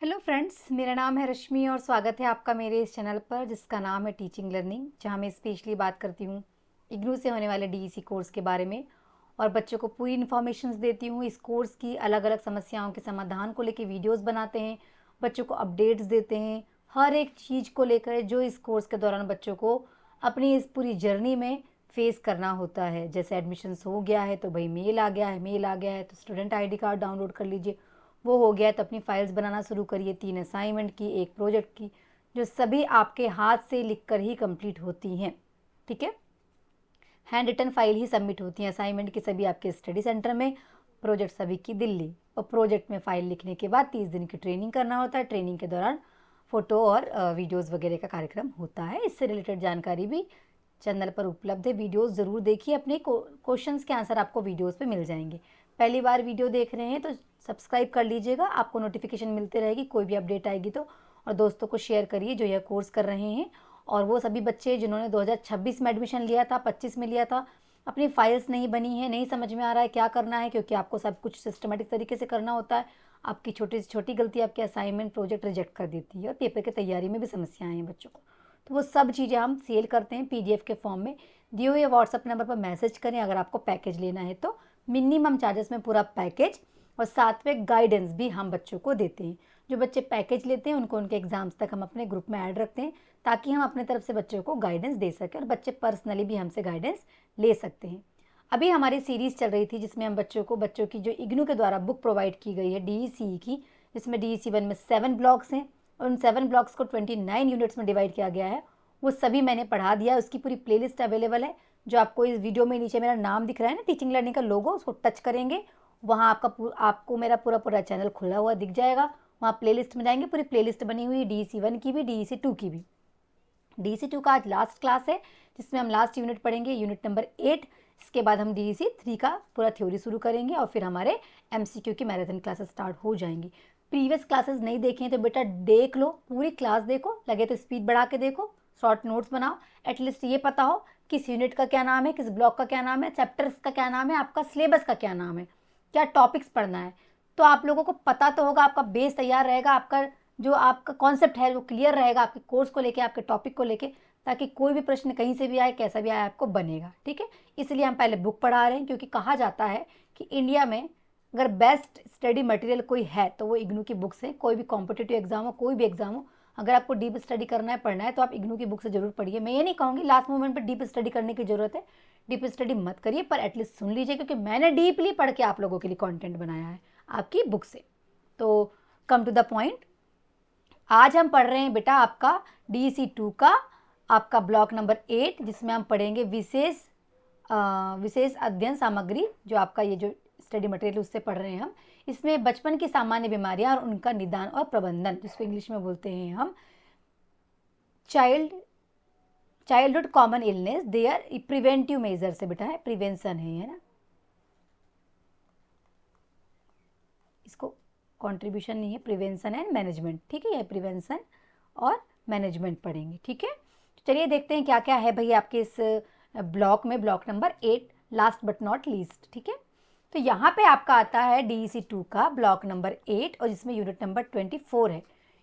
Hello friends, मेरा नाम है रश्मि और स्वागत है आपका मेरे इस चैनल पर जिसका नाम है टीचिंग लर्निंग, जहां मैं स्पेशली बात करती हूं इग्नू से होने वाले डीईसी कोर्स के बारे में और बच्चों को पूरी इन्फॉर्मेशंस देती हूं। इस कोर्स की अलग अलग समस्याओं के समाधान को लेकर वीडियोस बनाते हैं, बच्चों को अपडेट्स देते हैं हर एक चीज़ को लेकर जो इस कोर्स के दौरान बच्चों को अपनी इस पूरी जर्नी में फेस करना होता है। जैसे एडमिशन्स हो गया है तो भाई मेल आ गया है तो स्टूडेंट ID कार्ड डाउनलोड कर लीजिए, वो हो गया तो अपनी फाइल्स बनाना शुरू करिए, 3 असाइनमेंट की, एक प्रोजेक्ट की, जो सभी आपके हाथ से लिखकर ही कंप्लीट होती हैं। ठीक है, हैंड रिटन फाइल ही सबमिट होती हैं। असाइनमेंट की सभी आपके स्टडी सेंटर में, प्रोजेक्ट सभी की दिल्ली। और प्रोजेक्ट में फाइल लिखने के बाद 30 दिन की ट्रेनिंग करना होता है। ट्रेनिंग के दौरान फ़ोटो और वीडियोज़ वगैरह का कार्यक्रम होता है। इससे रिलेटेड जानकारी भी चैनल पर उपलब्ध है। वीडियोस ज़रूर देखिए, अपने क्वेश्चंस के आंसर आपको वीडियोस पे मिल जाएंगे। पहली बार वीडियो देख रहे हैं तो सब्सक्राइब कर लीजिएगा, आपको नोटिफिकेशन मिलते रहेगी कोई भी अपडेट आएगी तो। और दोस्तों को शेयर करिए जो यह कोर्स कर रहे हैं, और वो सभी बच्चे जिन्होंने 2026 में एडमिशन लिया था, 25 में लिया था, अपनी फाइल्स नहीं बनी है, नहीं समझ में आ रहा है क्या करना है, क्योंकि आपको सब कुछ सिस्टमेटिक तरीके से करना होता है। आपकी छोटी से छोटी गलती आपके असाइनमेंट प्रोजेक्ट रिजेक्ट कर देती है और पेपर की तैयारी में भी समस्याएं हैं बच्चों को। तो वो सब चीज़ें हम सेल करते हैं PDF के फॉर्म में। दिए हुए व्हाट्सअप नंबर पर मैसेज करें अगर आपको पैकेज लेना है तो। मिनिमम चार्जेस में पूरा पैकेज और साथ में गाइडेंस भी हम बच्चों को देते हैं। जो बच्चे पैकेज लेते हैं उनको उनके एग्जाम्स तक हम अपने ग्रुप में ऐड रखते हैं, ताकि हम अपने तरफ से बच्चों को गाइडेंस दे सकें और बच्चे पर्सनली भी हमसे गाइडेंस ले सकते हैं। अभी हमारी सीरीज़ चल रही थी जिसमें हम बच्चों की जो इग्नू के द्वारा बुक प्रोवाइड की गई है DECE की, जिसमें DEC 1 में 7 ब्लॉक्स हैं और उन 7 ब्लॉक्स को 29 यूनिट्स में डिवाइड किया गया है। वो सभी मैंने पढ़ा दिया। उसकी पूरी प्लेलिस्ट अवेलेबल है, जो आपको इस वीडियो में नीचे मेरा नाम दिख रहा है ना, टीचिंग लर्निंग का लोगो, उसको टच करेंगे, वहाँ आपको मेरा पूरा चैनल खुला हुआ दिख जाएगा। वहाँ प्लेलिस्ट में जाएंगे, पूरी प्लेलिस्ट बनी हुई है DEC 1 की भी, DEC 2 की भी। DEC 2 का आज लास्ट क्लास है जिसमें हम लास्ट यूनिट पढ़ेंगे, यूनिट नंबर 8। इसके बाद हम DEC 3 का पूरा थ्योरी शुरू करेंगे और फिर हमारे MCQ की मैराथन क्लासेस स्टार्ट हो जाएंगी। प्रीवियस क्लासेस नहीं देखें तो बेटा देख लो, पूरी क्लास देखो, लगे तो स्पीड बढ़ा के देखो, शॉर्ट नोट्स बनाओ, एटलीस्ट ये पता हो किस यूनिट का क्या नाम है, किस ब्लॉक का क्या नाम है, चैप्टर्स का क्या नाम है, आपका सिलेबस का क्या नाम है, क्या टॉपिक्स पढ़ना है। तो आप लोगों को पता तो होगा, आपका बेस तैयार रहेगा, आपका जो आपका कॉन्सेप्ट है वो क्लियर रहेगा आपके कोर्स को लेके, आपके टॉपिक को लेके, ताकि कोई भी प्रश्न कहीं से भी आए, कैसा भी आए, आपको बनेगा। ठीक है, इसलिए हम पहले बुक पढ़ा रहे हैं, क्योंकि कहा जाता है कि इंडिया में अगर बेस्ट स्टडी मटेरियल कोई है तो वो इग्नू की बुक्स है। कोई भी कॉम्पिटिटिव एग्जाम हो, कोई भी एग्जाम हो, अगर आपको डीप स्टडी करना है, पढ़ना है, तो आप इग्नू की बुक से जरूर पढ़िए। मैं ये नहीं कहूँगी लास्ट मोमेंट पर डीप स्टडी करने की जरूरत है, डीप स्टडी मत करिए, पर एटलीस्ट सुन लीजिए, क्योंकि मैंने डीपली पढ़ के आप लोगों के लिए कॉन्टेंट बनाया है आपकी बुक से। तो कम टू द पॉइंट, आज हम पढ़ रहे हैं बेटा आपका DEC 2 का आपका ब्लॉक नंबर 8, जिसमें हम पढ़ेंगे विशेष अध्ययन सामग्री, जो आपका ये जो स्टडी मटेरियल उससे पढ़ रहे हैं हम। इसमें बचपन की सामान्य बीमारियां और उनका निदान और प्रबंधन, जिसको इंग्लिश में बोलते हैं हम childhood common illness, their preventive measure से बेटा है, प्रिवेंशन है ना, इसको कंट्रीब्यूशन नहीं है, प्रिवेंशन एंड मैनेजमेंट। ठीक है, ये प्रिवेंशन और मैनेजमेंट पढ़ेंगे। ठीक है, चलिए देखते हैं क्या क्या है भाई आपके इस ब्लॉक में, block number 8, last but not least. ठीक है, तो यहाँ पे आपका आता है DEC 2 का ब्लॉक नंबर 8 और जिसमें यूनिट नंबर 24 है।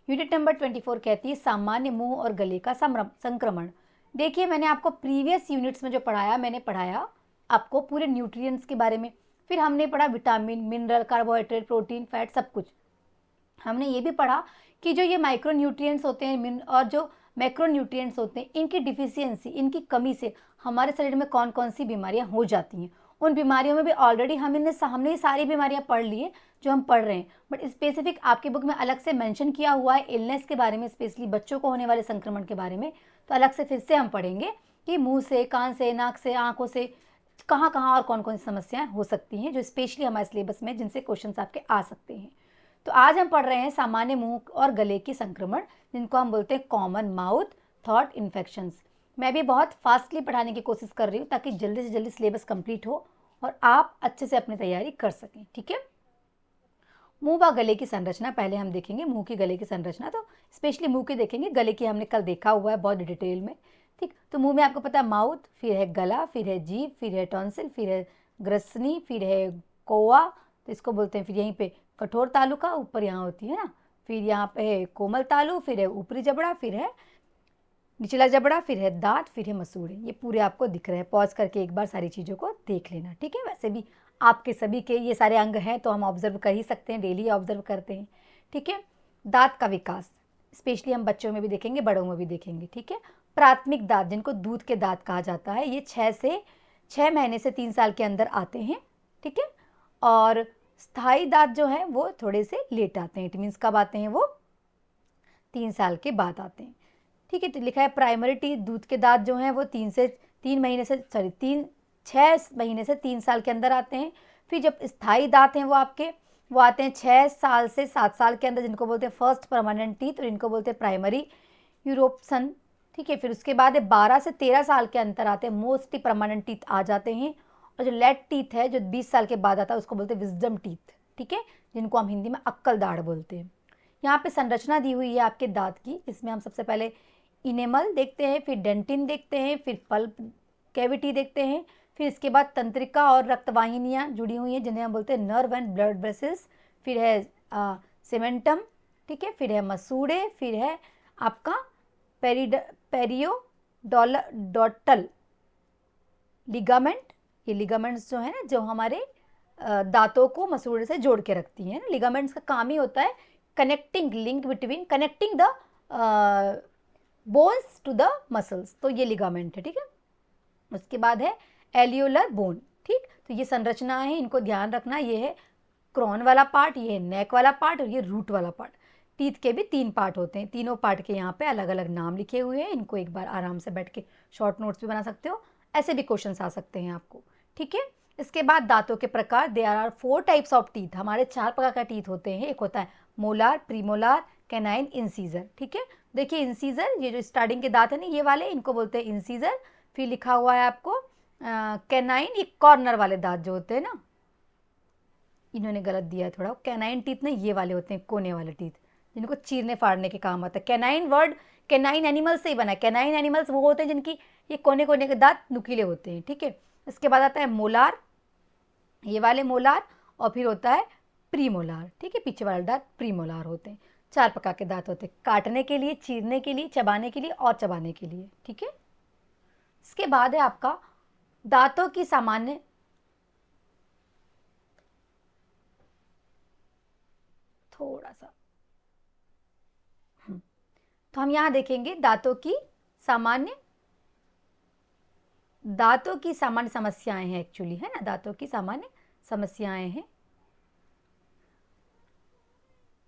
यूनिट नंबर 24 कहती है सामान्य मुंह और गले का संक्रमण। देखिए, मैंने आपको प्रीवियस यूनिट्स में जो पढ़ाया, मैंने पढ़ाया आपको पूरे न्यूट्रिएंट्स के बारे में, फिर हमने पढ़ा vitamin, mineral, carbohydrate, protein, fat, सब कुछ। हमने ये भी पढ़ा कि जो ये माइक्रो न्यूट्रिएंट्स होते हैं और जो मैक्रो न्यूट्रिएंट्स होते हैं, इनकी डिफिशियंसी, इनकी कमी से हमारे शरीर में कौन कौन सी बीमारियां हो जाती हैं। उन बीमारियों में भी ऑलरेडी हमने ये सारी बीमारियां पढ़ ली है जो हम पढ़ रहे हैं, बट स्पेसिफिक आपकी बुक में अलग से मेंशन किया हुआ है इलनेस के बारे में, स्पेशली बच्चों को होने वाले संक्रमण के बारे में। तो अलग से फिर से हम पढ़ेंगे कि मुंह से, कान से, नाक से, आंखों से कहाँ कहाँ और कौन कौन सी समस्याएं हो सकती हैं, जो स्पेशली हमारे सिलेबस में जिनसे क्वेश्चंस आपके आ सकते हैं। तो आज हम पढ़ रहे हैं सामान्य मुंह और गले की संक्रमण, जिनको हम बोलते हैं कॉमन माउथ थ्रोट इन्फेक्शंस। मैं भी बहुत फास्टली पढ़ाने की कोशिश कर रही हूँ ताकि जल्दी से जल्दी सिलेबस कंप्लीट हो और आप अच्छे से अपनी तैयारी कर सकें। ठीक है, मुंह व गले की संरचना पहले हम देखेंगे। मुंह की गले की संरचना तो स्पेशली मुंह की देखेंगे, गले की हमने कल देखा हुआ है बहुत डिटेल में। ठीक, तो मुंह में आपको पता है माउथ, फिर है गला, फिर है जीभ, फिर है टॉन्सिल, फिर है ग्रसनी, फिर है कोआ, तो इसको बोलते हैं फिर यहीं पे कठोर तालुका, ऊपर यहाँ होती है ना फिर यहाँ पे है कोमल तालु, फिर है ऊपरी जबड़ा, फिर है निचला जबड़ा, फिर है दांत, फिर है मसूड़े। ये पूरे आपको दिख रहे हैं। पॉज करके एक बार सारी चीज़ों को देख लेना, ठीक है। वैसे भी आपके सभी के ये सारे अंग हैं तो हम ऑब्जर्व कर ही सकते हैं, डेली ऑब्जर्व करते हैं, ठीक है। दांत का विकास स्पेशली हम बच्चों में भी देखेंगे, बड़ों में भी देखेंगे, ठीक है। प्राथमिक दांत जिनको दूध के दांत कहा जाता है, ये 6 महीने से 3 साल के अंदर आते हैं, ठीक है। और स्थायी दांत जो हैं वो थोड़े से लेट आते हैं। इट मीन्स कब आते हैं वो? 3 साल के बाद आते हैं, ठीक है। तो लिखा है प्राइमरी टीथ, दूध के दांत जो हैं वो 6 महीने से 3 साल के अंदर आते हैं। फिर जब स्थायी दांत हैं वो आते हैं 6 साल से 7 साल के अंदर, जिनको बोलते हैं फर्स्ट परमानेंट टीथ, और इनको बोलते हैं प्राइमरी यूरोपसन, ठीक है। फिर उसके बाद 12 से 13 साल के अंतर आते हैं, मोस्टली परमानेंट टीथ आ जाते हैं। और जो लेट टीथ है जो 20 साल के बाद आता है उसको बोलते हैं विजडम टीथ, ठीक है, जिनको हम हिंदी में अक्कल दाढ़ बोलते हैं। यहाँ पे संरचना दी हुई है आपके दांत की। इसमें हम सबसे पहले इनेमल देखते हैं, फिर डेंटिन देखते हैं, फिर पल्प कैविटी देखते हैं, फिर इसके बाद तंत्रिका और रक्तवाहिनियाँ जुड़ी हुई हैं जिन्हें हम बोलते हैं नर्व एंड ब्लड वेसल्स, फिर है सीमेंटम, ठीक है, फिर है मसूड़े, फिर है आपका पेरियोडोटल लिगामेंट। ये लिगामेंट्स जो है ना, जो हमारे दांतों को मसूड़े से जोड़ के रखती हैं। लिगामेंट्स का काम ही होता है connecting the bones to the muscles, तो ये लिगामेंट है, ठीक है। उसके बाद है एलियोलर बोन, ठीक। तो ये संरचना है, इनको ध्यान रखना। ये है क्रॉन वाला पार्ट, ये है नेक वाला पार्ट, और ये रूट वाला पार्ट। टीथ के भी 3 पार्ट होते हैं, तीनों पार्ट के यहाँ पे अलग अलग नाम लिखे हुए हैं। इनको एक बार आराम से बैठ के शॉर्ट नोट्स भी बना सकते हो, ऐसे भी क्वेश्चंस आ सकते हैं आपको, ठीक है। इसके बाद दांतों के प्रकार, there are 4 types of teeth. हमारे 4 प्रकार का टीथ होते हैं। एक होता है मोलार, प्रीमोलार, कैनाइन, इंसीजर, ठीक है। देखिए इंसीजर, ये जो स्टार्टिंग के दांत है ना ये वाले, इनको बोलते हैं इंसीजर। फिर लिखा हुआ है आपको कैनाइन, ये कॉर्नर वाले दांत जो होते हैं ना, इन्होंने गलत दिया है थोड़ा। कैनाइन टीथ ना ये वाले होते हैं, कोने वाले टीथ, जिनको चीरने फाड़ने के काम आता है। कैनाइन वर्ड कैनाइन एनिमल से ही बना है। कैनाइन एनिमल्स वो होते हैं जिनकी ये कोने कोने के दांत नुकीले होते हैं, ठीक है। इसके बाद आता है मोलार, ये वाले मोलार, और फिर होता है प्रीमोलार, ठीक है, पीछे वाले दांत प्रीमोलार होते हैं। 4 प्रकार के दांत होते हैं, काटने के लिए, चीरने के लिए, चबाने के लिए और चबाने के लिए, ठीक है। इसके बाद है आपका दांतों की सामान्य थोड़ा सा तो हम यहाँ देखेंगे दांतों की सामान्य समस्याएं हैं, एक्चुअली है ना, दांतों की सामान्य समस्याएं हैं,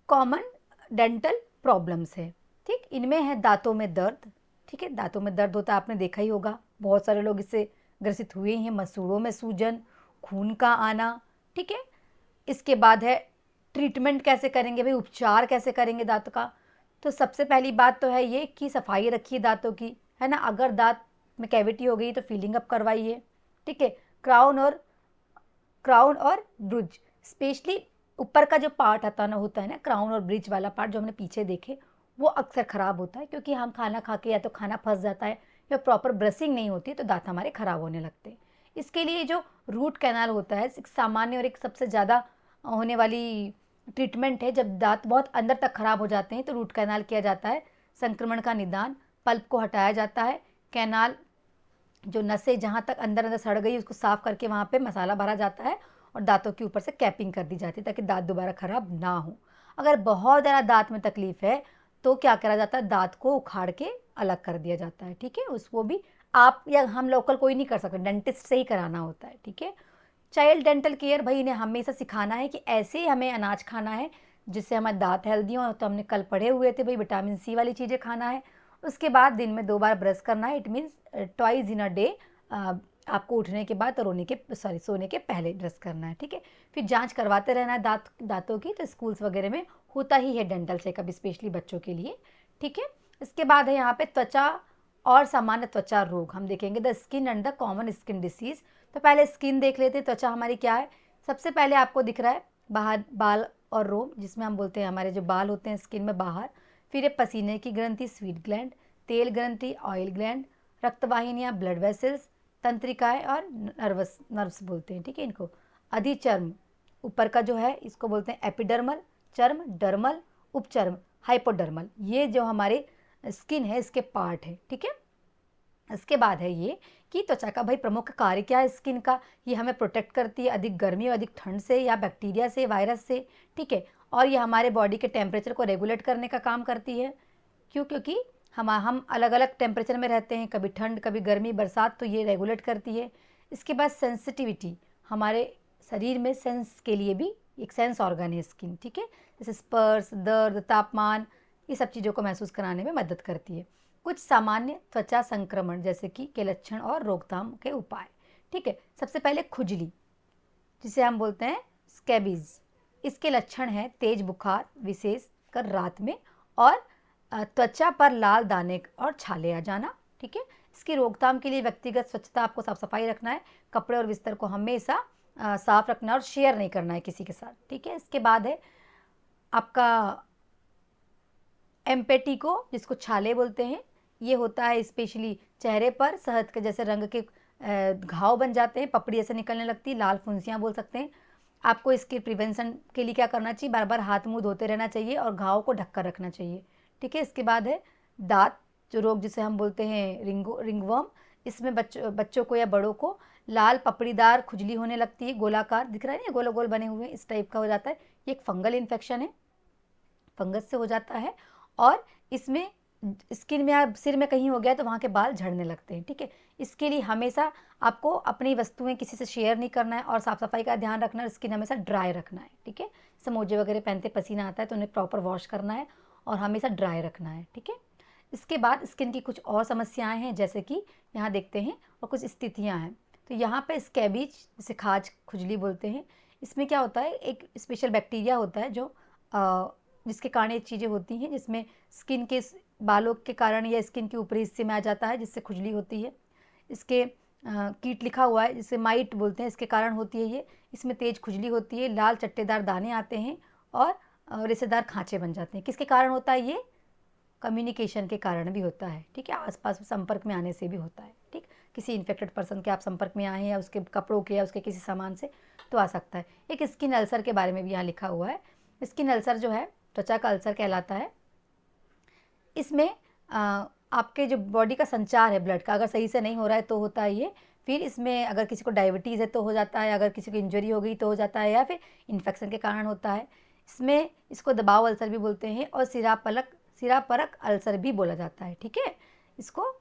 कॉमन डेंटल प्रॉब्लम्स है, ठीक। इनमें है दांतों में दर्द, ठीक है, दांतों में दर्द होता है, आपने देखा ही होगा, बहुत सारे लोग इससे ग्रसित हुए हैं। मसूड़ों में सूजन, खून का आना, ठीक है। इसके बाद है ट्रीटमेंट कैसे करेंगे भाई, उपचार कैसे करेंगे दांत का। तो सबसे पहली बात तो है ये कि सफाई रखिए दांतों की, है ना। अगर दांत में कैविटी हो गई तो फीलिंग अप करवाइए, ठीक है। क्राउन और ब्रिज, स्पेशली ऊपर का जो पार्ट आता ना होता है ना, क्राउन और ब्रिज वाला पार्ट जो हमने पीछे देखे, वो अक्सर ख़राब होता है क्योंकि हम खाना खा के या तो खाना फंस जाता है या प्रॉपर ब्रशिंग नहीं होती है तो दांत हमारे ख़राब होने लगते हैं। इसके लिए जो रूट कैनाल होता है, एक सामान्य और एक सबसे ज़्यादा होने वाली ट्रीटमेंट है। जब दांत बहुत अंदर तक ख़राब हो जाते हैं तो रूट कैनाल किया जाता है, संक्रमण का निदान, पल्प को हटाया जाता है, कैनाल जो नसें जहाँ तक अंदर अंदर सड़ गई उसको साफ़ करके वहाँ पे मसाला भरा जाता है और दांतों के ऊपर से कैपिंग कर दी जाती है ताकि दांत दोबारा ख़राब ना हो। अगर बहुत ज़्यादा दांत में तकलीफ़ है तो क्या करा जाता है, दांत को उखाड़ के अलग कर दिया जाता है, ठीक है। उसको भी आप या हम लोकल कोई नहीं कर सकते, डेंटिस्ट से ही कराना होता है, ठीक है। चाइल्ड डेंटल केयर, भाई इन्हें हमेशा सिखाना है कि ऐसे ही हमें अनाज खाना है जिससे हमारे दांत हेल्दी हो। तो हमने कल पढ़े हुए थे भाई, विटामिन सी वाली चीज़ें खाना है। उसके बाद दिन में 2 बार ब्रश करना है, it means twice in a day. आपको उठने के बाद और सोने के पहले ब्रश करना है, ठीक है। फिर जांच करवाते रहना है दांतों की। तो स्कूल्स वगैरह में होता ही है डेंटल चेकअप, स्पेशली बच्चों के लिए, ठीक है। इसके बाद है यहाँ पे त्वचा और सामान्य त्वचा रोग हम देखेंगे, the skin and the common skin disease. तो पहले स्किन देख लेते हैं, त्वचा हमारी क्या है। सबसे पहले आपको दिख रहा है बाहर बाल और रोम, जिसमें हम बोलते हैं हमारे जो बाल होते हैं स्किन में बाहर। फिर है पसीने की ग्रंथि, स्वीट ग्लैंड, तेल ग्रंथि, ऑयल ग्लैंड, रक्तवाहिनियाँ, ब्लड वेसल्स, तंत्रिकाएँ और नर्व्स बोलते हैं, ठीक है इनको। अधिचर्म ऊपर का जो है इसको बोलते हैं एपिडर्मल चर्म, डर्मल उपचर्म हाइपोडर्मल, ये जो हमारे स्किन है इसके पार्ट है, ठीक है। इसके बाद है ये कि त्वचा का भाई प्रमुख कार्य क्या है स्किन का, ये हमें प्रोटेक्ट करती है अधिक गर्मी और अधिक ठंड से या बैक्टीरिया से, वायरस से, ठीक है। और ये हमारे बॉडी के टेम्परेचर को रेगुलेट करने का काम करती है। क्यों? क्योंकि हम अलग अलग टेम्परेचर में रहते हैं, कभी ठंड कभी गर्मी बरसात, तो ये रेगुलेट करती है। इसके बाद सेंसिटिविटी, हमारे शरीर में सेंस के लिए भी एक सेंस ऑर्गन है स्किन, ठीक है। जैसे स्पर्श, दर्द, तापमान, ये सब चीज़ों को महसूस कराने में मदद करती है। कुछ सामान्य त्वचा संक्रमण जैसे कि के लक्षण और रोकथाम के उपाय, ठीक है। सबसे पहले खुजली, जिसे हम बोलते हैं स्कैबीज। इसके लक्षण हैं तेज बुखार, विशेषकर रात में, और त्वचा पर लाल दाने और छाले आ जाना, ठीक है। इसकी रोकथाम के लिए व्यक्तिगत स्वच्छता, आपको साफ सफाई रखना है, कपड़े और बिस्तर को हमेशा साफ रखना है और शेयर नहीं करना है किसी के साथ, ठीक है। इसके बाद है आपका एम्पेटिको, जिसको छाले बोलते हैं। ये होता है स्पेशली चेहरे पर शहद के जैसे रंग के घाव बन जाते हैं, पपड़ी ऐसे निकलने लगती है, लाल फुंसियाँ बोल सकते हैं। आपको इसके प्रिवेंशन के लिए क्या करना चाहिए, बार बार हाथ मुंह धोते रहना चाहिए और घाव को ढककर रखना चाहिए, ठीक है। इसके बाद है दांत जो रोग, जिसे हम बोलते हैं रिंगवर्म। इसमें बच्चों को या बड़ों को लाल पपड़ीदार खुजली होने लगती है, गोलाकार दिख रहा है ना, गोल गोल बने हुए, इस टाइप का हो जाता है। ये एक फंगल इन्फेक्शन है, फंगस से हो जाता है। और इसमें स्किन में या सिर में कहीं हो गया तो वहाँ के बाल झड़ने लगते हैं, ठीक है। इसके लिए हमेशा आपको अपनी वस्तुएं किसी से शेयर नहीं करना है और साफ सफाई का ध्यान रखना है, स्किन हमेशा ड्राई रखना है, ठीक है। समोजे वगैरह पहनते पसीना आता है तो उन्हें प्रॉपर वॉश करना है और हमेशा ड्राई रखना है, ठीक है। इसके बाद स्किन की कुछ और समस्याएं हैं, जैसे कि यहाँ देखते हैं, और कुछ स्थितियाँ हैं। तो यहाँ पे स्कैबीज, जिसे खाज खुजली बोलते हैं, इसमें क्या होता है, एक स्पेशल बैक्टीरिया होता है जो जिसके कारण ये चीज़ें होती हैं, जिसमें स्किन के बालों के कारण या स्किन के ऊपरी हिस्से में आ जाता है, जिससे खुजली होती है। इसके कीट लिखा हुआ है, जिसे माइट बोलते हैं, इसके कारण होती है ये। इसमें तेज खुजली होती है, लाल चट्टेदार दाने आते हैं और रेशेदार खांचे बन जाते हैं। किसके कारण होता है ये? कम्युनिकेशन के कारण भी होता है, ठीक है। आसपास संपर्क में आने से भी होता है, ठीक। किसी इन्फेक्टेड पर्सन के आप संपर्क में आए हैं या उसके कपड़ों के या उसके किसी सामान से, तो आ सकता है। एक स्किन अल्सर के बारे में भी यहाँ लिखा हुआ है। स्किन अल्सर जो है त्वचा का अल्सर कहलाता है। इसमें आपके जो बॉडी का संचार है ब्लड का, अगर सही से नहीं हो रहा है तो होता है ये। फिर इसमें अगर किसी को डायबिटीज़ है तो हो जाता है, अगर किसी को इंजरी हो गई तो हो जाता है, या फिर इन्फेक्शन के कारण होता है। इसमें इसको दबाव अल्सर भी बोलते हैं और सिरापरक अल्सर भी बोला जाता है, ठीक है। इसको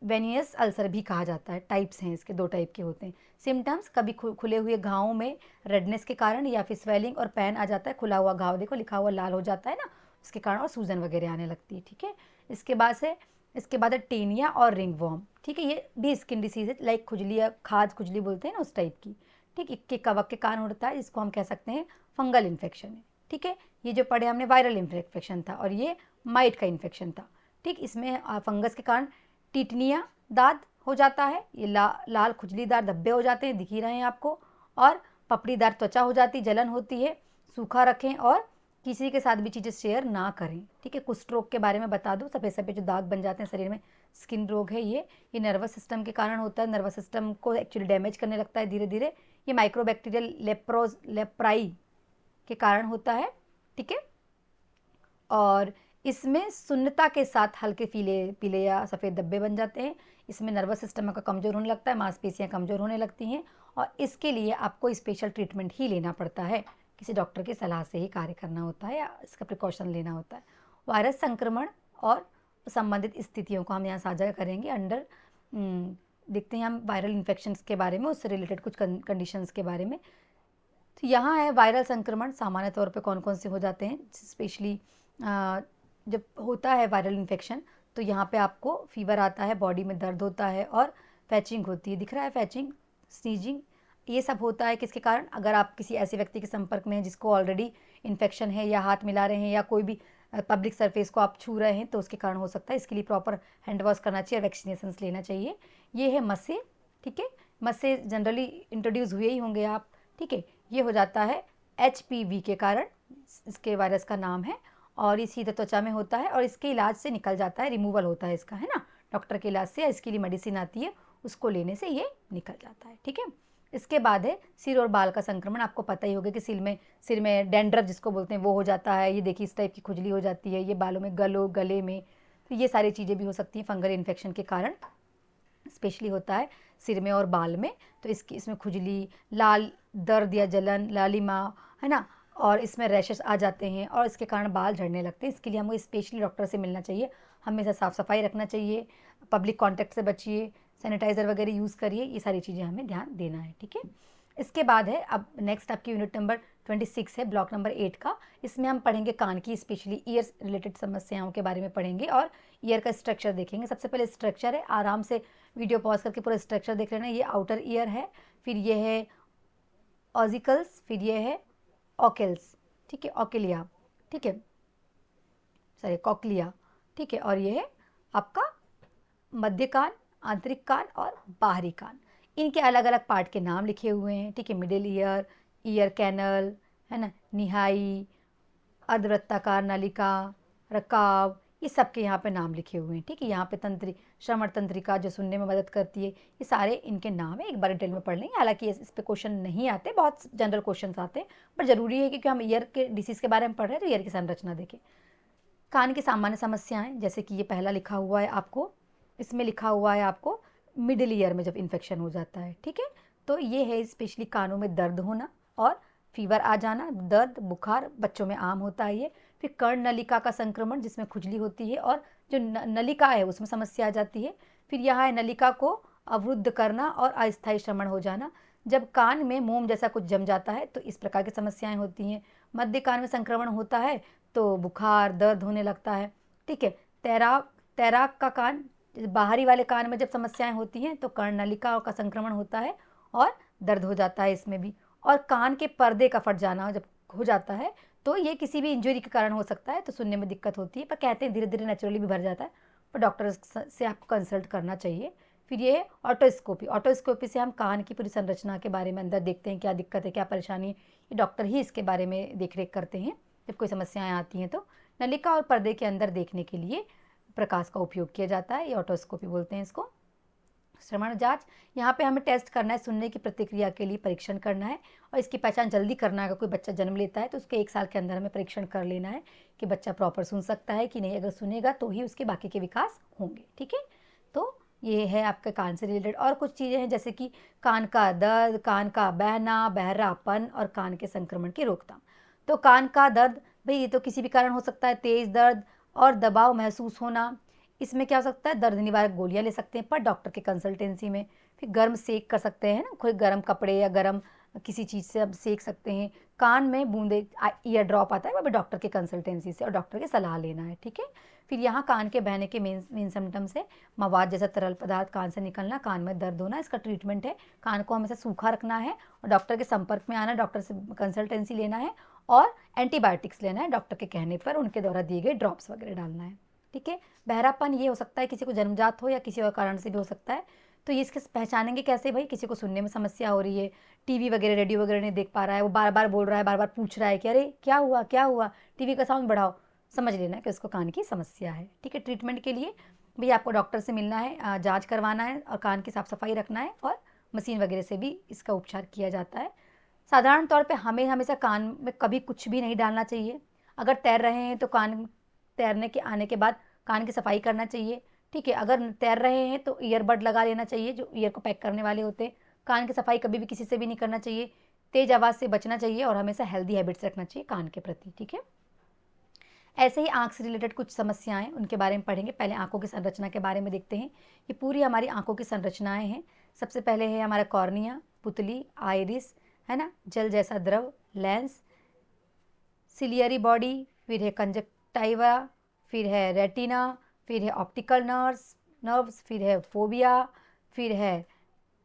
वेनियस अल्सर भी कहा जाता है। टाइप्स हैं इसके, 2 टाइप के होते हैं। सिम्टम्स, कभी खुले हुए घावों में रेडनेस के कारण या फिर स्वेलिंग और पैन आ जाता है। खुला हुआ घाव देखो लिखा हुआ लाल हो जाता है ना, उसके कारण, और सूजन वगैरह आने लगती है, ठीक है। इसके बाद है टेनिया और रिंगवर्म, ठीक है। ये भी स्किन डिसीज है, लाइक खुजली या खाज खुजली बोलते हैं ना, उस टाइप की, ठीक। इक्के कवक के कारण होता है, जिसको हम कह सकते हैं फंगल इन्फेक्शन है, ठीक है। ये जो पढ़े हमने वायरल इन्फेक्शन था और ये माइट का इन्फेक्शन था, ठीक। इसमें फंगस के कारण टिटनिया दाद हो जाता है, ये लाल खुजलीदार धब्बे हो जाते हैं, दिख ही रहे हैं आपको, और पपड़ीदार त्वचा हो जाती, जलन होती है। सूखा रखें और किसी के साथ भी चीज़ें शेयर ना करें, ठीक है। कुष्ठ रोग के बारे में बता दूं, सफ़ेद सफ़ेद जो दाग बन जाते हैं शरीर में, स्किन रोग है ये नर्वस सिस्टम के कारण होता है। नर्वस सिस्टम को एक्चुअली डैमेज करने लगता है धीरे धीरे। ये माइक्रोबैक्टीरियल लेप्राई के कारण होता है, ठीक है। और इसमें सुन्नता के साथ हल्के पीले या सफ़ेद धब्बे बन जाते हैं। इसमें नर्वस सिस्टम का कमज़ोर होने लगता है, मांसपेशियाँ कमज़ोर होने लगती हैं, और इसके लिए आपको स्पेशल ट्रीटमेंट ही लेना पड़ता है, किसी डॉक्टर की सलाह से ही कार्य करना होता है या इसका प्रिकॉशन लेना होता है। वायरस संक्रमण और संबंधित स्थितियों को हम यहाँ साझा करेंगे अंडर देखते हैं हम वायरल इन्फेक्शंस के बारे में, उससे रिलेटेड कुछ कंडीशंस के बारे में। तो यहाँ है वायरल संक्रमण सामान्य तौर पे कौन कौन से हो जाते हैं। स्पेशली जब होता है वायरल इन्फेक्शन तो यहाँ पे आपको फीवर आता है, बॉडी में दर्द होता है और फैचिंग होती है, दिख रहा है फैचिंग, स्नीजिंग, ये सब होता है। किसके कारण? अगर आप किसी ऐसे व्यक्ति के संपर्क में हैं जिसको ऑलरेडी इन्फेक्शन है, या हाथ मिला रहे हैं, या कोई भी पब्लिक सरफेस को आप छू रहे हैं, तो उसके कारण हो सकता है। इसके लिए प्रॉपर हैंड वॉश करना चाहिए, वैक्सीनेशन लेना चाहिए। ये है मस्से, ठीक है। मस्से जनरली इंट्रोड्यूस हुए ही होंगे आप, ठीक है। ये हो जाता है HPV के कारण, इसके वायरस का नाम है, और ये सीधे त्वचा में होता है और इसके इलाज से निकल जाता है, रिमूवल होता है इसका, है ना, डॉक्टर के इलाज से, या इसके लिए मेडिसिन आती है, उसको लेने से ये निकल जाता है, ठीक है। इसके बाद है सिर और बाल का संक्रमण। आपको पता ही होगा कि सिर में डैंड्रफ जिसको बोलते हैं वो हो जाता है। ये देखिए इस टाइप की खुजली हो जाती है, ये बालों में गले में, तो ये सारी चीज़ें भी हो सकती हैं फंगल इन्फेक्शन के कारण, स्पेशली होता है सिर में और बाल में। तो इसमें खुजली, लाल दर्द या जलन, लालिमा, है ना, और इसमें रैशेस आ जाते हैं और इसके कारण बाल झड़ने लगते हैं। इसके लिए हमको स्पेशली डॉक्टर से मिलना चाहिए। हमेशा साफ़ सफाई रखना चाहिए, पब्लिक कॉन्टैक्ट से बचिए, सैनिटाइज़र वगैरह यूज़ करिए, ये सारी चीज़ें हमें ध्यान देना है, ठीक है। इसके बाद है अब नेक्स्ट आपकी यूनिट नंबर 26 है, ब्लॉक नंबर 8 का। इसमें हम पढ़ेंगे कान की स्पेशली ईयर्स रिलेटेड समस्याओं के बारे में पढ़ेंगे और ईयर का स्ट्रक्चर देखेंगे। सबसे पहले स्ट्रक्चर है, आराम से वीडियो पॉज करके पूरा स्ट्रक्चर देख लेना। ये आउटर ईयर है, फिर ये है ऑजिकल्स, फिर ये है ऑकेल्स, ठीक है, ऑकेलिया, ठीक है, सॉरी कॉकलिया, ठीक है, और ये है आपका मध्य कान, आंतरिक कान और बाहरी कान। इनके अलग अलग पार्ट के नाम लिखे हुए हैं, ठीक है, मिडिल ईयर, ईयर कैनल, है ना, निहाई, अर्धवृत्ताकार नलिका, रकाब, ये सब के यहाँ पे नाम लिखे हुए हैं, ठीक है। यहाँ पे श्रवण तंत्रिका जो सुनने में मदद करती है, ये सारे इनके नाम है, एक बार डिटेल में पढ़ लेंगे। हालांकि इस पे क्वेश्चन नहीं आते, बहुत जनरल क्वेश्चन आते हैं, पर जरूरी है क्योंकि हम ईयर के डिसीज़ के बारे में पढ़ रहे हैं तो ईयर की संरचना देखें। कान की सामान्य समस्याएं, जैसे कि ये पहला लिखा हुआ है आपको, इसमें लिखा हुआ है आपको मिडिल ईयर में जब इन्फेक्शन हो जाता है, ठीक है। तो ये है स्पेशली कानों में दर्द होना और फीवर आ जाना, दर्द बुखार बच्चों में आम होता है ये। फिर कर्ण नलिका का संक्रमण जिसमें खुजली होती है और जो नलिका है उसमें समस्या आ जाती है। फिर यहाँ है नलिका को अवरुद्ध करना और अस्थायी श्रवण हो जाना। जब कान में मोम जैसा कुछ जम जाता है तो इस प्रकार की समस्याएं होती हैं। मध्य कान में संक्रमण होता है तो बुखार दर्द होने लगता है, ठीक है। तैराक का कान, बाहरी वाले कान में जब समस्याएं होती हैं तो कर्ण नलिका का संक्रमण होता है और दर्द हो जाता है इसमें भी। और कान के पर्दे का फट जाना जब हो जाता है तो ये किसी भी इंजरी के कारण हो सकता है, तो सुनने में दिक्कत होती है, पर कहते हैं धीरे धीरे नेचुरली भी भर जाता है, पर डॉक्टर से आपको कंसल्ट करना चाहिए। फिर ये है ऑटोस्कोपी। ऑटोस्कोपी से हम कान की पूरी संरचना के बारे में अंदर देखते हैं, क्या दिक्कत है क्या परेशानी है, ये डॉक्टर ही इसके बारे में देख रेख करते हैं जब कोई समस्याएं आती हैं। तो नलिका और पर्दे के अंदर देखने के लिए प्रकाश का उपयोग किया जाता है, ये ऑटोस्कोपी बोलते हैं इसको। श्रवण जांच, यहाँ पे हमें टेस्ट करना है, सुनने की प्रतिक्रिया के लिए परीक्षण करना है और इसकी पहचान जल्दी करना है। अगर कोई बच्चा जन्म लेता है तो उसके 1 साल के अंदर हमें परीक्षण कर लेना है कि बच्चा प्रॉपर सुन सकता है कि नहीं। अगर सुनेगा तो ही उसके बाकी के विकास होंगे, ठीक है। तो ये है आपके कान से रिलेटेड। और कुछ चीज़ें हैं जैसे कि कान का दर्द, कान का बहना, बहरापन और कान के संक्रमण की रोकथाम। तो कान का दर्द, भाई ये तो किसी भी कारण हो सकता है, तेज़ दर्द और दबाव महसूस होना। इसमें क्या हो सकता है, दर्द निवारक गोलियां ले सकते हैं पर डॉक्टर के कंसल्टेंसी में। फिर गर्म सेक कर सकते हैं ना, कोई गर्म कपड़े या गर्म किसी चीज़ से आप सेक सकते हैं। कान में बूंदे ईयर ड्रॉप आता है, वो भी डॉक्टर के कंसल्टेंसी से और डॉक्टर की सलाह लेना है, ठीक है। फिर यहाँ कान के बहने के मेन सिम्टम्स है मवाद जैसा तरल पदार्थ कान से निकलना, कान में दर्द होना। इसका ट्रीटमेंट है कान को हमेशा सूखा रखना है और डॉक्टर के संपर्क में आना, डॉक्टर से कंसल्टेंसी लेना है और एंटीबायोटिक्स लेना है डॉक्टर के कहने पर, उनके द्वारा दिए गए ड्रॉप्स वगैरह डालना है, ठीक है। बहरापन ये हो सकता है किसी को जन्मजात हो या किसी और कारण से भी हो सकता है। तो ये इसके पहचानेंगे कैसे, भाई किसी को सुनने में समस्या हो रही है, टीवी वगैरह रेडियो वगैरह नहीं देख पा रहा है, वो बार बार बोल रहा है, बार बार पूछ रहा है कि अरे क्या हुआ क्या हुआ, टीवी का साउंड बढ़ाओ, समझ लेना कि उसको कान की समस्या है, ठीक है। ट्रीटमेंट के लिए भाई आपको डॉक्टर से मिलना है, जाँच करवाना है और कान की साफ़ सफाई रखना है और मशीन वगैरह से भी इसका उपचार किया जाता है। साधारण तौर पे हमें हमेशा कान में कभी कुछ भी नहीं डालना चाहिए। अगर तैर रहे हैं तो कान तैरने के आने के बाद कान की सफाई करना चाहिए, ठीक है। अगर तैर रहे हैं तो ईयरबड लगा लेना चाहिए जो ईयर को पैक करने वाले होते हैं। कान की सफाई कभी भी किसी से भी नहीं करना चाहिए, तेज आवाज़ से बचना चाहिए और हमेशा हेल्दी हैबिट्स रखना चाहिए कान के प्रति, ठीक है। ऐसे ही आँख से रिलेटेड कुछ समस्याएं, उनके बारे में पढ़ेंगे। पहले आँखों की संरचना के बारे में देखते हैं। ये पूरी हमारी आँखों की संरचनाएं हैं। सबसे पहले है हमारा कॉर्निया, पुतली, आइरिस, है ना, जल जैसा द्रव, लेंस, सिलियरी बॉडी, फिर है कंजक्टाइवा, फिर है रेटिना, फिर है ऑप्टिकल नर्व्स, फिर है फोबिया, फिर है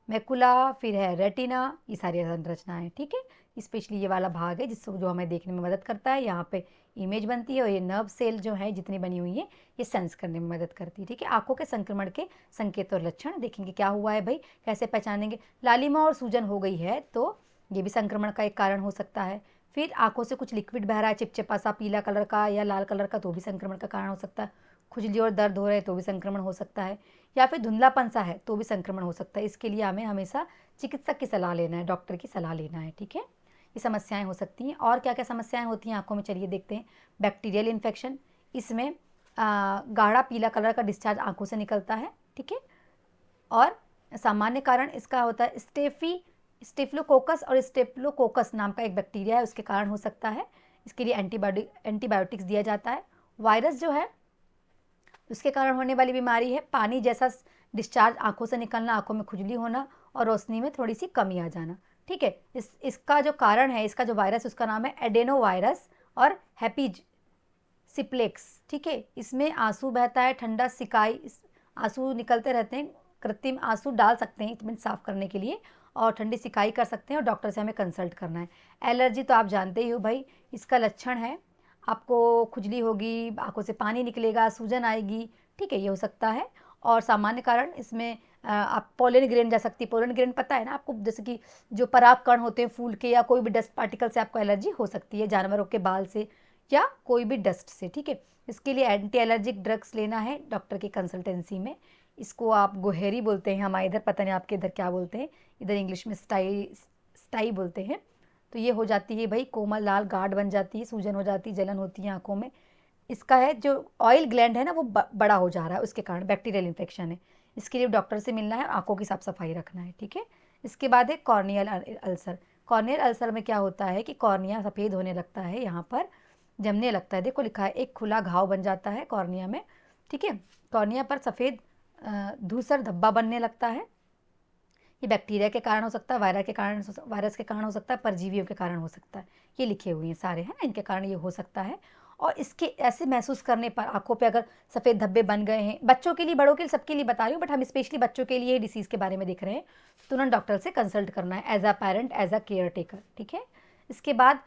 मैकुला, फिर है रेटिना, ये सारी संरचनाएं, ठीक है। स्पेशली ये वाला भाग है जिससे जो हमें देखने में मदद करता है, यहाँ पे इमेज बनती है और ये नर्व सेल जो है जितनी बनी हुई है ये सेंस करने में मदद करती है, ठीक है। आंखों के संक्रमण के संकेत और लक्षण देखेंगे क्या हुआ है भाई, कैसे पहचानेंगे। लालिमा और सूजन हो गई है तो ये भी संक्रमण का एक कारण हो सकता है। फिर आंखों से कुछ लिक्विड बह रहा है, चिपचिपा सा पीला कलर का या लाल कलर का, तो भी संक्रमण का कारण हो सकता है। खुजली और दर्द हो रहे हैं तो भी संक्रमण हो सकता है, या फिर धुंधलापन सा है तो भी संक्रमण हो सकता है। इसके लिए हमें हमेशा चिकित्सक की सलाह लेना है, डॉक्टर की सलाह लेना है, ठीक है। ये समस्याएं हो सकती हैं। और क्या क्या समस्याएं होती हैं आंखों में, चलिए देखते हैं। बैक्टीरियल इन्फेक्शन, इसमें गाढ़ा पीला कलर का डिस्चार्ज आंखों से निकलता है, ठीक है। और सामान्य कारण इसका होता है स्टेफिलोकोकस और स्टेप्लोकोकस नाम का एक बैक्टीरिया है, उसके कारण हो सकता है। इसके लिए एंटीबायोटिक्स दिया जाता है। वायरस जो है उसके कारण होने वाली बीमारी है पानी जैसा डिस्चार्ज आंखों से निकलना, आंखों में खुजली होना और रोशनी में थोड़ी सी कमी आ जाना, ठीक है। इसका जो कारण है, इसका जो वायरस, उसका नाम है एडेनो वायरस और हैपीज सिप्लेक्स, ठीक है। इसमें आंसू बहता है, ठंडा सिकाई, आंसू निकलते रहते हैं, कृत्रिम आंसू डाल सकते हैं इतने साफ करने के लिए, और ठंडी सिकाई कर सकते हैं, और डॉक्टर से हमें कंसल्ट करना है। एलर्जी तो आप जानते ही हो भाई, इसका लक्षण है आपको खुजली होगी, आंखों से पानी निकलेगा, सूजन आएगी, ठीक है, ये हो सकता है। और सामान्य कारण इसमें आप पोलन ग्रेन जा सकती है। पोलन ग्रेन पता है ना आपको, जैसे कि जो पराग कण होते हैं फूल के, या कोई भी डस्ट पार्टिकल से आपको एलर्जी हो सकती है, जानवरों के बाल से या कोई भी डस्ट से, ठीक है। इसके लिए एंटी एलर्जिक ड्रग्स लेना है डॉक्टर की कंसल्टेंसी में। इसको आप गोहेरी बोलते हैं, हमारे इधर पता नहीं आपके इधर क्या बोलते हैं, इधर इंग्लिश में स्टाई बोलते हैं। तो ये हो जाती है भाई, कोमल लाल गाढ़ बन जाती है, सूजन हो जाती है, जलन होती है आंखों में। इसका है जो ऑयल ग्लैंड है ना, वो बड़ा हो जा रहा है, उसके कारण बैक्टीरियल इन्फेक्शन है। इसके लिए डॉक्टर से मिलना है और आंखों की साफ सफाई रखना है, ठीक है। इसके बाद है कॉर्नियल अल्सर। कॉर्नियल अल्सर में क्या होता है कि कॉर्निया सफ़ेद होने लगता है, यहाँ पर जमने लगता है, देखो लिखा है, एक खुला घाव बन जाता है कॉर्निया में, ठीक है। कॉर्निया पर सफ़ेद धूसर धब्बा बनने लगता है। ये बैक्टीरिया के कारण हो सकता है, वायरस के कारण हो सकता है, परजीवियों के कारण हो सकता है। ये लिखे हुए हैं सारे, है ना, इनके कारण ये हो सकता है। और इसके ऐसे महसूस करने पर आंखों पे अगर सफ़ेद धब्बे बन गए हैं, बच्चों के लिए, बड़ों के लिए, सबके लिए बता रही हूँ, बट हम स्पेशली बच्चों के लिए डिसीज़ के बारे में देख रहे हैं, तुरंत डॉक्टर से कंसल्ट करना है as a parent, as a caretaker, ठीक है। इसके बाद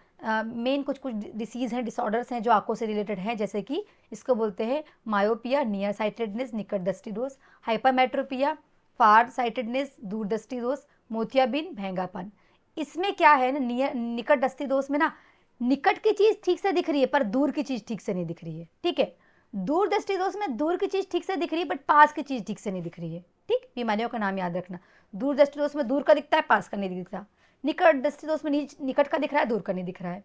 मेन कुछ डिसीज़ हैं, डिसऑर्डर्स हैं जो आंखों से रिलेटेड हैं, जैसे कि इसको बोलते हैं मायोपिया, नियर साइटेडनेस, निकट दृष्टि दोष, हाइपरमेट्रोपिया, फार साइटेडनेस, दूर दृष्टि दोष, मोतियाबिंद, भेंगापन। इसमें क्या है ना, निकट दृष्टि दोष में ना, निकट की चीज ठीक से दिख रही है पर दूर की चीज ठीक से नहीं दिख रही है, ठीक है। दूर दृष्टि दोष में दूर की चीज ठीक से दिख रही है बट पास की चीज ठीक से नहीं दिख रही है, ठीक। बीमारियों का नाम याद रखना, दूर दृष्टि दोष में दूर का दिखता है, पास का नहीं दिखता। निकट दृष्टि दोष में निकट का दिख रहा है, दूर का नहीं दिख रहा है।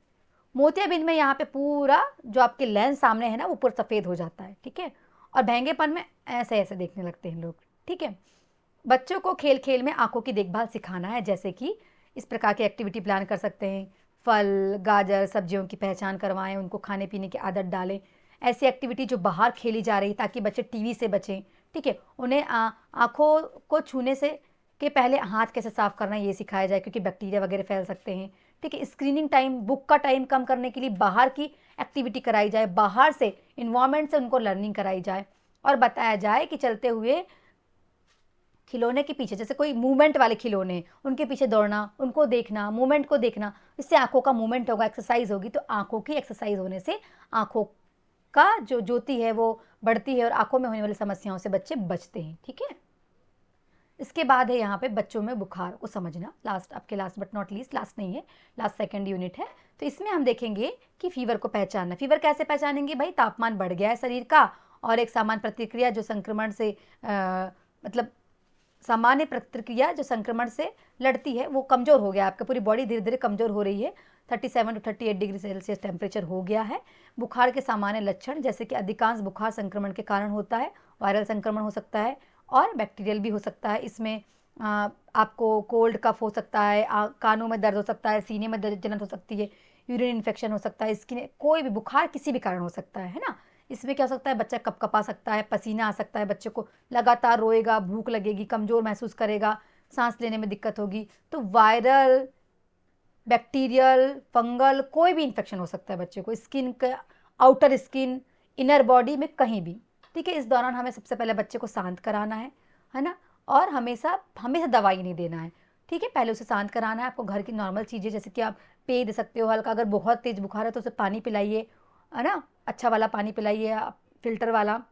मोतियाबिंद में यहाँ पे पूरा जो आपके लेंस सामने है ना, वो पूरा सफेद हो जाता है, ठीक है। और भेंगेपन में ऐसे ऐसे देखने लगते हैं लोग, ठीक है। बच्चों को खेल खेल में आंखों की देखभाल सिखाना है, जैसे कि इस प्रकार की एक्टिविटी प्लान कर सकते हैं। फल, गाजर, सब्जियों की पहचान करवाएं, उनको खाने पीने की आदत डालें। ऐसी एक्टिविटी जो बाहर खेली जा रही, ताकि बच्चे टीवी से बचें, ठीक है। उन्हें आंखों को छूने से के पहले हाथ कैसे साफ करना है ये सिखाया जाए, क्योंकि बैक्टीरिया वगैरह फैल सकते हैं, ठीक है। स्क्रीनिंग टाइम, बुक का टाइम कम करने के लिए बाहर की एक्टिविटी कराई जाए, बाहर से इन्वायरमेंट से उनको लर्निंग कराई जाए, और बताया जाए कि चलते हुए खिलौने के पीछे, जैसे कोई मूवमेंट वाले खिलौने, उनके पीछे दौड़ना, उनको देखना, मूवमेंट को देखना, इससे आंखों का मूवमेंट होगा, एक्सरसाइज होगी, तो आंखों की एक्सरसाइज होने से आंखों का जो ज्योति है वो बढ़ती है और आंखों में होने वाली समस्याओं से बच्चे बचते हैं, ठीक है। इसके बाद है यहाँ पे बच्चों में बुखार को समझना, last but not least, last नहीं है, लास्ट सेकंड यूनिट है। तो इसमें हम देखेंगे कि फीवर को पहचानना। फीवर कैसे पहचानेंगे भाई, तापमान बढ़ गया है शरीर का, और एक सामान्य प्रतिक्रिया जो संक्रमण से मतलब सामान्य प्रतिक्रिया जो संक्रमण से लड़ती है, वो कमज़ोर हो गया, आपका पूरी बॉडी धीरे धीरे कमज़ोर हो रही है, 37 to 38 डिग्री सेल्सियस टेम्परेचर हो गया है। बुखार के सामान्य लक्षण, जैसे कि अधिकांश बुखार संक्रमण के कारण होता है, वायरल संक्रमण हो सकता है और बैक्टीरियल भी हो सकता है। इसमें आपको कोल्ड कफ हो सकता है, कानों में दर्द हो सकता है, सीने में जलन हो सकती है, यूरिन इन्फेक्शन हो सकता है, स्किन, कोई भी बुखार किसी भी कारण हो सकता है ना। इसमें क्या हो सकता है, बच्चा कपकपा सकता है, पसीना आ सकता है, बच्चे को लगातार रोएगा, भूख लगेगी, कमज़ोर महसूस करेगा, सांस लेने में दिक्कत होगी। तो वायरल, बैक्टीरियल, फंगल, कोई भी इन्फेक्शन हो सकता है बच्चे को, स्किन का, आउटर स्किन, इनर बॉडी में कहीं भी, ठीक है। इस दौरान हमें सबसे पहले बच्चे को शांत कराना है ना, और हमेशा हमेशा दवाई नहीं देना है, ठीक है। पहले उसे शांत कराना है। आपको घर की नॉर्मल चीज़ें, जैसे कि आप पेय दे सकते हो हल्का, अगर बहुत तेज़ बुखार है तो उसे पानी पिलाइए, है ना, अच्छा वाला पानी पिलाइए, फिल्टर वाला।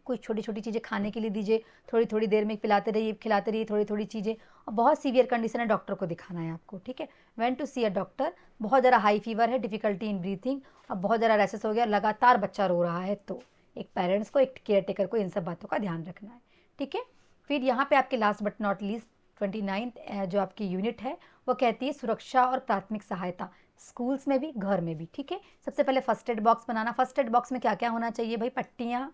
कुछ छोटी छोटी चीज़ें खाने के लिए दीजिए, थोड़ी थोड़ी देर में खिलाते रहिए थोड़ी थोड़ी चीज़ें। और बहुत सीवियर कंडीशन है, डॉक्टर को दिखाना है आपको, ठीक है। When to see a doctor, बहुत ज़्यादा हाई फीवर है, डिफिकल्टी इन ब्रीथिंग, और बहुत ज़्यादा रैसेस हो गया, लगातार बच्चा रो रहा है, तो एक पेरेंट्स को, एक केयर टेकर को इन सब बातों का ध्यान रखना है, ठीक है। फिर यहाँ पे आपके लास्ट बट नॉट लीस्ट 29 जो आपकी यूनिट है वो कहती है सुरक्षा और प्राथमिक सहायता, स्कूल्स में भी घर में भी, ठीक है। सबसे पहले फर्स्ट एड बॉक्स बनाना। फर्स्ट एड बॉक्स में क्या क्या होना चाहिए भाई? पट्टियाँ,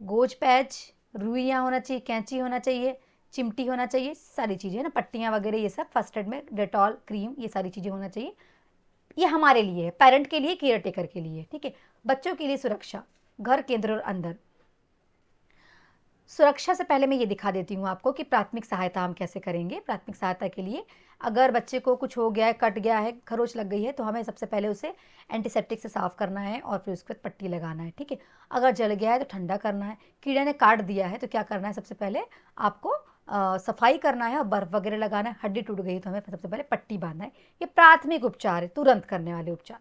गोज पैच, रुइयाँ होना चाहिए, कैंची होना चाहिए, चिमटी होना चाहिए, सारी चीज़ें ना, पट्टियाँ वगैरह ये सब फर्स्ट एड में, डेटॉल, क्रीम, ये सारी चीज़ें होना चाहिए। ये हमारे लिए है, पेरेंट के लिए, केयर टेकर के लिए, ठीक है। बच्चों के लिए सुरक्षा, घर, केंद्र और अंदर। सुरक्षा से पहले मैं ये दिखा देती हूँ आपको कि प्राथमिक सहायता हम कैसे करेंगे। प्राथमिक सहायता के लिए अगर बच्चे को कुछ हो गया है, कट गया है, खरोच लग गई है, तो हमें सबसे पहले उसे एंटीसेप्टिक से साफ़ करना है और फिर उसके बाद पट्टी लगाना है, ठीक है। अगर जल गया है तो ठंडा करना है। कीड़े ने काट दिया है तो क्या करना है? सबसे पहले आपको सफाई करना है और बर्फ़ वगैरह लगाना है। हड्डी टूट गई तो हमें सबसे पहले पट्टी बांधना है। ये प्राथमिक उपचार है, तुरंत करने वाले उपचार।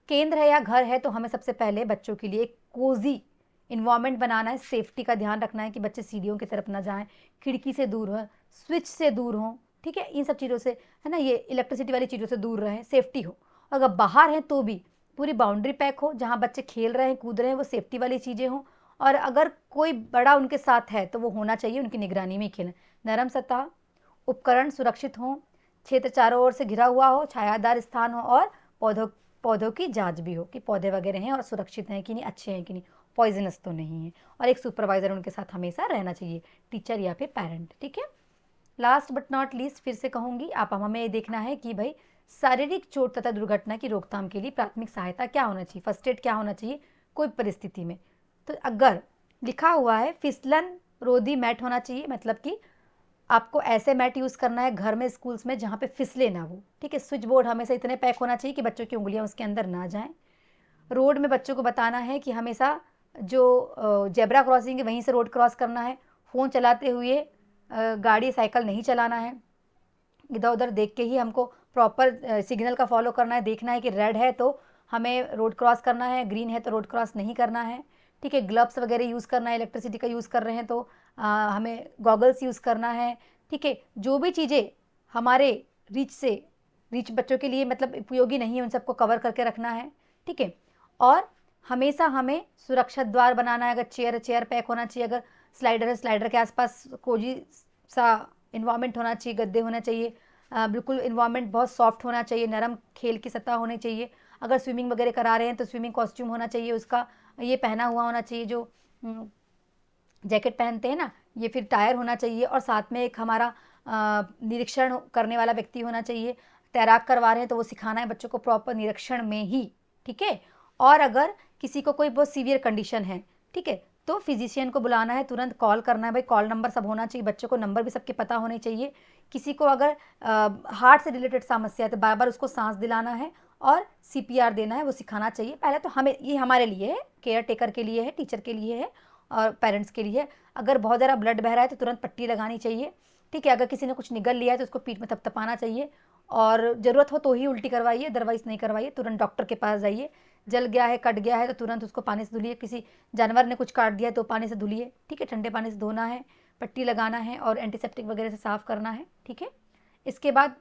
केंद्र है या घर है तो हमें सबसे पहले बच्चों के लिए एक कोजी इन्वायरमेंट बनाना है। सेफ्टी का ध्यान रखना है कि बच्चे सीढ़ियों की तरफ ना जाएं, खिड़की से दूर हों, स्विच से दूर हों, ठीक है। इन सब चीज़ों से, है ना, ये इलेक्ट्रिसिटी वाली चीज़ों से दूर रहें, सेफ्टी हो। अगर बाहर हैं तो भी पूरी बाउंड्री पैक हो, जहाँ बच्चे खेल रहे हैं, कूद रहे हैं, वो सेफ्टी वाली चीज़ें हों। और अगर कोई बड़ा उनके साथ है तो वो होना चाहिए उनकी निगरानी में ही खेलें। नरम सतह, उपकरण सुरक्षित हों, क्षेत्र चारों ओर से घिरा हुआ हो, छायादार स्थान हो और पौधों की जांच भी हो कि पौधे वगैरह हैं और सुरक्षित हैं कि नहीं, अच्छे हैं कि नहीं, पॉइजनस तो नहीं है। और एक सुपरवाइज़र उनके साथ हमेशा रहना चाहिए, टीचर या फिर पेरेंट, ठीक है। लास्ट बट नॉट लीस्ट फिर से कहूँगी, आप हमें ये देखना है कि भाई शारीरिक चोट तथा दुर्घटना की रोकथाम के लिए प्राथमिक सहायता क्या होना चाहिए, फर्स्ट एड क्या होना चाहिए कोई परिस्थिति में। तो अगर लिखा हुआ है फिसलन रोधी मैट होना चाहिए, मतलब कि आपको ऐसे मैट यूज़ करना है घर में, स्कूल्स में, जहाँ पे फिसले ना वो, ठीक है। स्विच बोर्ड हमेशा इतने पैक होना चाहिए कि बच्चों की उंगलियां उसके अंदर ना जाएं। रोड में बच्चों को बताना है कि हमेशा जो जेब्रा क्रॉसिंग है वहीं से रोड क्रॉस करना है। फ़ोन चलाते हुए गाड़ी साइकिल नहीं चलाना है। इधर उधर देख के ही हमको प्रॉपर सिग्नल का फॉलो करना है। देखना है कि रेड है तो हमें रोड क्रॉस करना है, ग्रीन है तो रोड क्रॉस नहीं करना है, ठीक है। ग्लव्स वगैरह यूज़ करना है, इलेक्ट्रिसिटी का यूज़ कर रहे हैं तो हमें गॉगल्स यूज़ करना है, ठीक है। जो भी चीज़ें हमारे रीच बच्चों के लिए मतलब उपयोगी नहीं है उन सबको कवर करके रखना है, ठीक है। और हमेशा हमें सुरक्षित द्वार बनाना है। अगर चेयर पैक होना चाहिए, अगर स्लाइडर है स्लाइडर के आसपास कोजी सा इन्वायरमेंट होना चाहिए, गद्दे होना चाहिए, बिल्कुल इन्वायरमेंट बहुत सॉफ्ट होना चाहिए, नरम खेल की सतह होनी चाहिए। अगर स्विमिंग वगैरह करा रहे हैं तो स्विमिंग कॉस्ट्यूम होना चाहिए, उसका ये पहना हुआ होना चाहिए जो जैकेट पहनते हैं ना, ये फिर टायर होना चाहिए। और साथ में एक हमारा निरीक्षण करने वाला व्यक्ति होना चाहिए। तैराक करवा रहे हैं तो वो सिखाना है बच्चों को प्रॉपर निरीक्षण में ही, ठीक है। और अगर किसी को कोई बहुत सीवियर कंडीशन है, ठीक है, तो फिजिशियन को बुलाना है, तुरंत कॉल करना है। भाई कॉल नंबर सब होना चाहिए, बच्चों को नंबर भी सबके पता होने चाहिए। किसी को अगर हार्ट से रिलेटेड समस्या है तो बार बार उसको सांस दिलाना है और CPR देना है, वो सिखाना चाहिए। पहले तो हमें, ये हमारे लिए है, केयर टेकर के लिए है, टीचर के लिए है और पेरेंट्स के लिए। अगर बहुत ज़्यादा ब्लड बह रहा है तो तुरंत पट्टी लगानी चाहिए, ठीक है। अगर किसी ने कुछ निगल लिया है तो उसको पीठ में थपथपाना चाहिए और ज़रूरत हो तो ही उल्टी करवाइए, अदरवाइज़ नहीं करवाइए। तुरंत डॉक्टर के पास जाइए। जल गया है, कट गया है तो तुरंत उसको पानी से धुलिए। किसी जानवर ने कुछ काट दिया है तो पानी से धुलिए, ठीक है। ठंडे पानी से धोना है, पट्टी लगाना है और एंटीसेप्टिक वगैरह से साफ़ करना है, ठीक है। इसके बाद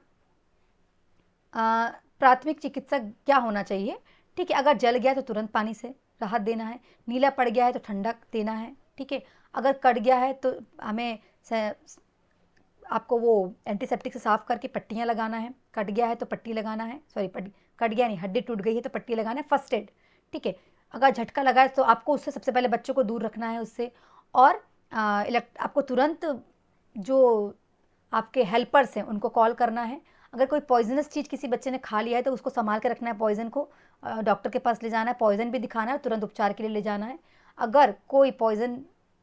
प्राथमिक चिकित्सा क्या होना चाहिए, ठीक है। अगर जल गया तो तुरंत पानी से राहत देना है, नीला पड़ गया है तो ठंडक देना है, ठीक है। अगर कट गया है तो हमें आपको वो एंटीसेप्टिक से साफ़ करके पट्टियाँ लगाना है। कट गया है तो पट्टी लगाना है, सॉरी कट गया नहीं, हड्डी टूट गई है तो पट्टी लगाना है, फर्स्ट एड, ठीक है। अगर झटका लगा है तो आपको उससे सबसे पहले बच्चों को दूर रखना है उससे। और आपको तुरंत जो आपके हेल्पर्स हैं उनको कॉल करना है। अगर कोई पॉइजनस चीज़ किसी बच्चे ने खा लिया है तो उसको संभाल के रखना है, पॉइजन को डॉक्टर के पास ले जाना है, पॉइजन भी दिखाना है और तुरंत उपचार के लिए ले जाना है। अगर कोई पॉइजन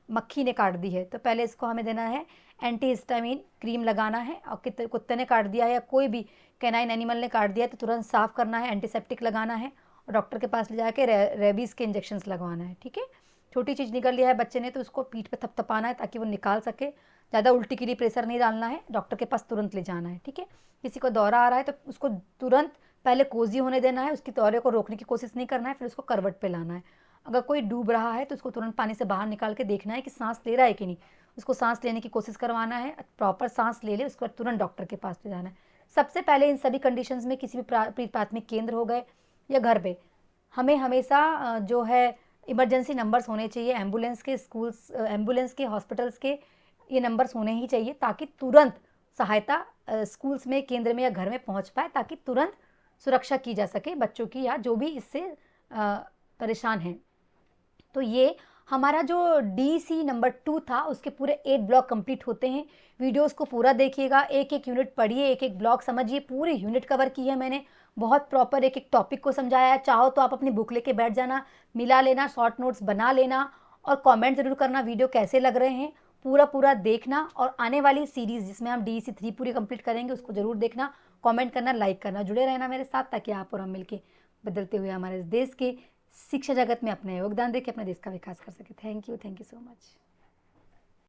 मक्खी ने काट दी है तो पहले इसको हमें देना है एंटीहिस्टामिन क्रीम लगाना है। और कुत्ते ने काट दिया है या कोई भी कैनाइन एनिमल ने काट दिया है तो तुरंत साफ़ करना है, एंटीसेप्टिक लगाना है और डॉक्टर के पास ले जाके रेबीज़ के इंजेक्शंस लगवाना है, ठीक है। छोटी चीज़ निकल लिया है बच्चे ने तो उसको पीठ पे थपथपाना है ताकि वो निकाल सके। ज़्यादा उल्टी के लिए प्रेशर नहीं डालना है, डॉक्टर के पास तुरंत ले जाना है, ठीक है। किसी को दौरा आ रहा है तो उसको तुरंत पहले कोजी होने देना है, उसकी दौरे को रोकने की कोशिश नहीं करना है, फिर उसको करवट पे लाना है। अगर कोई डूब रहा है तो उसको तुरंत पानी से बाहर निकाल के देखना है कि सांस ले रहा है कि नहीं, उसको सांस लेने की कोशिश करवाना है, प्रॉपर सांस ले ले, उसके बाद तुरंत डॉक्टर के पास ले जाना है। सबसे पहले इन सभी कंडीशंस में किसी भी प्राथमिक केंद्र हो गए या घर पे, हमें हमेशा जो है इमरजेंसी नंबर्स होने चाहिए, एम्बुलेंस के, स्कूल्स, एम्बुलेंस के, हॉस्पिटल्स के ये नंबर्स होने ही चाहिए ताकि तुरंत सहायता स्कूल्स में, केंद्र में या घर में पहुंच पाए, ताकि तुरंत सुरक्षा की जा सके बच्चों की या जो भी इससे परेशान हैं। तो ये हमारा जो DEC नंबर 2 था उसके पूरे 8 ब्लॉक कंप्लीट होते हैं। वीडियोस को पूरा देखिएगा, एक एक यूनिट पढ़िए, एक एक ब्लॉक समझिए, पूरे यूनिट कवर की है मैंने, बहुत प्रॉपर एक एक टॉपिक को समझाया है। चाहो तो आप अपनी बुक लेके बैठ जाना, मिला लेना, शॉर्ट नोट्स बना लेना और कमेंट ज़रूर करना वीडियो कैसे लग रहे हैं। पूरा पूरा देखना और आने वाली सीरीज़ जिसमें हम DEC 3 पूरी कंप्लीट करेंगे उसको ज़रूर देखना, कमेंट करना, लाइक करना, जुड़े रहना मेरे साथ ताकि आप और हम मिलके बदलते हुए हमारे देश के शिक्षा जगत में अपना योगदान देके अपने देश का विकास कर सके। Thank you so much.